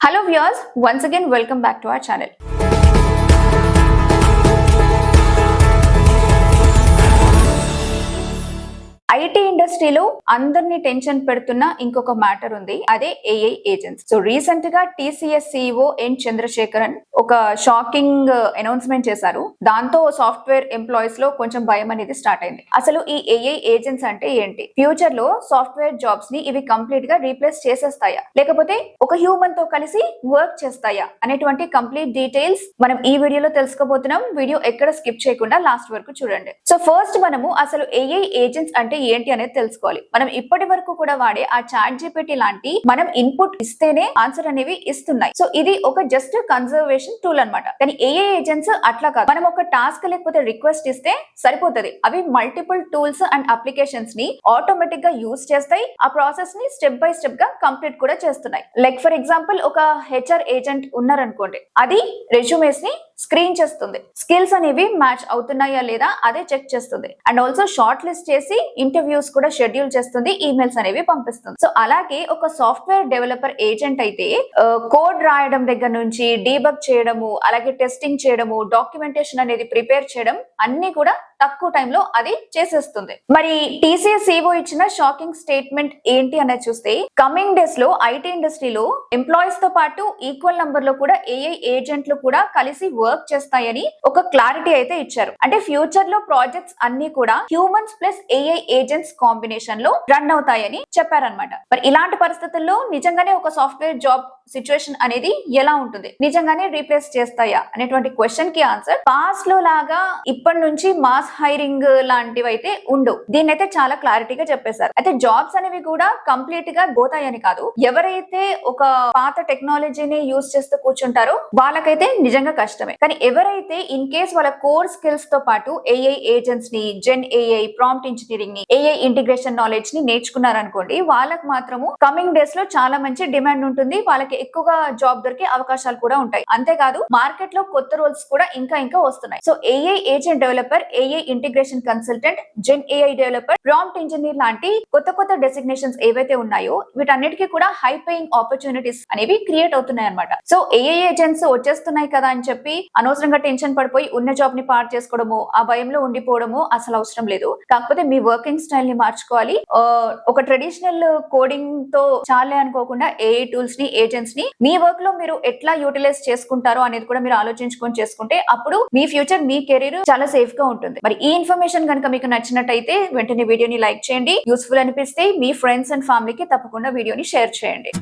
Hello viewers, once again welcome back to our channel. IT ఇండస్ట్రీలో అందరినీ tension పెడుతున్న ఇంకొక మ్యాటర్ ఉంది, అదే ఏఐ ఏజెంట్స్. సో రీసెంట్ గా టీసీఎస్ సిఇఓ ఎన్ చంద్రశేఖరన్ ఒక షాకింగ్ అనౌన్స్మెంట్ చేశారు. దాంతో సాఫ్ట్వేర్ ఎంప్లాయీస్ లో కొంచెం భయం అనేది స్టార్ట్ అయింది. అసలు ఈ ఏఐ ఏజెంట్స్ అంటే ఏంటి, ఫ్యూచర్ లో సాఫ్ట్వేర్ జాబ్స్ ని ఇవి కంప్లీట్ గా రీప్లేస్ చేసేస్తాయా, లేకపోతే ఒక హ్యూమన్ తో కలిసి వర్క్ చేస్తాయా అనేటువంటి కంప్లీట్ డీటెయిల్స్ మనం ఈ వీడియోలో తెలుసుకోబోతున్నాం. వీడియో ఎక్కడ స్కిప్ చేయకుండా లాస్ట్ వరకు చూడండి. సో ఫస్ట్ మనము అసలు ఏఐ ఏజెంట్స్ అంటే ఏంటి అనేది తెలుసుకోవాలి. మనం ఇప్పటి వరకు కూడా వాడే ఆ చాట్ జీపీటీ లాంటి మనం ఇన్పుట్ ఇస్తేనే ఆన్సర్ అనేవి ఇస్తున్నాయి. సో ఇది ఒక జస్ట్ కన్జర్వేషన్ టూల్ అన్నమాట. కానీ ఏఐ ఏజెంట్స్ అట్లా కాదు. మనం ఒక టాస్క్ లేకపోతే రిక్వెస్ట్ ఇస్తే సరిపోతుంది. అవి మల్టిపుల్ టూల్స్ అండ్ అప్లికేషన్స్ ని ఆటోమేటిక్ గా యూజ్ చేస్తాయి. ఆ ప్రాసెస్ ని స్టెప్ బై స్టెప్ గా కంప్లీట్ కూడా చేస్తున్నాయి. లైక్ ఫర్ ఎగ్జాంపుల్ ఒక హెచ్ఆర్ ఏజెంట్ ఉన్నారనుకోండి, అది రెజ్యూమేస్ ని స్క్రీన్ చేస్తుంది, స్కిల్స్ అనేవి మ్యాచ్ అవుతున్నాయా లేదా అదే చెక్ చేస్తుంది, అండ్ ఆల్సో షార్ట్ లిస్ట్ చేసి ఇంటర్వ్యూస్ కూడా షెడ్యూల్ చేస్తుంది, ఈమెయిల్స్ అనేవి పంపిస్తుంది. సో అలాగే ఒక సాఫ్ట్వేర్ డెవలపర్ ఏజెంట్ అయితే కోడ్ రాయడం దగ్గర నుంచి డీబగ్ చేయడము, అలాగే టెస్టింగ్ చేయడము, డాక్యుమెంటేషన్ అనేది ప్రిపేర్ చేయడం అన్ని కూడా తక్కువ టైంలో అది చేసేస్తుంది. మరి టీసీఎస్ సిఇఓ ఇచ్చిన షాకింగ్ స్టేట్మెంట్ ఏంటి అనేది చూస్తే, కమింగ్ డేస్ లో ఐటీ ఇండస్ట్రీలో ఎంప్లాయీస్ తో పాటు ఈక్వల్ నంబర్ లో కూడా ఏఐ ఏజెంట్లు కూడా కలిసి వర్క్ చేస్తాయని ఒక క్లారిటీ అయితే ఇచ్చారు. అంటే ఫ్యూచర్ లో ప్రాజెక్ట్స్ అన్ని కూడా humans plus AI agents combination లో రన్ అవుతాయని చెప్పారనమాట. మరి ఇలాంటి పరిస్థితుల్లో నిజంగానే ఒక సాఫ్ట్వేర్ జాబ్ సిచ్యువేషన్ అనేది ఎలా ఉంటుంది, నిజంగానే రీప్లేస్ చేస్తాయా అనేటువంటి క్వశ్చన్ కి ఆన్సర్ పాస్ట్ లో లాగా ఇప్పటి నుంచి మాస్ హైరింగ్ లాంటివి అయితే ఉండవు. దీన్ని అయితే చాలా క్లారిటీగా చెప్పేశారు. అయితే జాబ్స్ అనేవి కూడా కంప్లీట్ గా పోతాయని కాదు, ఎవరైతే ఒక పాత టెక్నాలజీని యూజ్ చేస్తూ కూర్చుంటారో వాళ్ళకైతే నిజంగా కష్టమే. కానీ ఎవరైతే ఇన్ కేస్ వాళ్ళ కోర్ స్కిల్స్ తో పాటు ఏఐ ఏజెంట్స్ ని, జెన్ ఏఐ, ప్రాంప్ట్ ఇంజనీరింగ్ ని, ఏఐ ఇంటిగ్రేషన్ నాలెడ్జ్ ని నేర్చుకున్నారనుకోండి, వాళ్ళకి మాత్రము కమింగ్ డేస్ లో చాలా మంచి డిమాండ్ ఉంటుంది. వాళ్ళకి ఎక్కువగా జాబ్ దొరికే అవకాశాలు కూడా ఉంటాయి. అంతేకాదు మార్కెట్ లో కొత్త రోల్స్ కూడా ఇంకా వస్తున్నాయి. So AI agent developer, AI integration consultant, gen AI developer, prompt engineer లాంటి కొత్త డెసిగ్నేషన్స్ ఏవైతే ఉన్నాయో వీటన్నిటికీ కూడా హై పేయింగ్ ఆపర్చునిటీస్ అనేవి క్రియేట్ అవుతున్నాయి అనమాట. సో ఏఐ ఏజెంట్స్ వచ్చేస్తున్నాయి కదా అని చెప్పి అనవసరంగా టెన్షన్ పడిపోయి ఉన్న జాబ్ ని పార్ట్ చేసుకోవడము, ఆ భయంలో ఉండిపోవడము అసలు అవసరం లేదు. కాకపోతే మీ వర్కింగ్ స్టైల్ ని మార్చుకోవాలి. ఒక ట్రెడిషనల్ కోడింగ్ తో చాలే అనుకోకుండా ఏఐ టూల్స్ ని, ఏజెంట్స్ ని మీ వర్క్ లో మీరు ఎట్లా యూటిలైజ్ చేసుకుంటారో అనేది కూడా మీరు ఆలోచించుకొని చేసుకుంటే అప్పుడు మీ ఫ్యూచర్, మీ కెరీర్ చాలా సేఫ్ గా ఉంటుంది. మరి ఈ ఇన్ఫర్మేషన్ కనుక మీకు నచ్చినట్టయితే వెంటనే వీడియోని లైక్ చేయండి. యూస్ఫుల్ అనిపిస్తే మీ ఫ్రెండ్స్ అండ్ ఫ్యామిలీకి తప్పకుండా వీడియోని షేర్ చేయండి.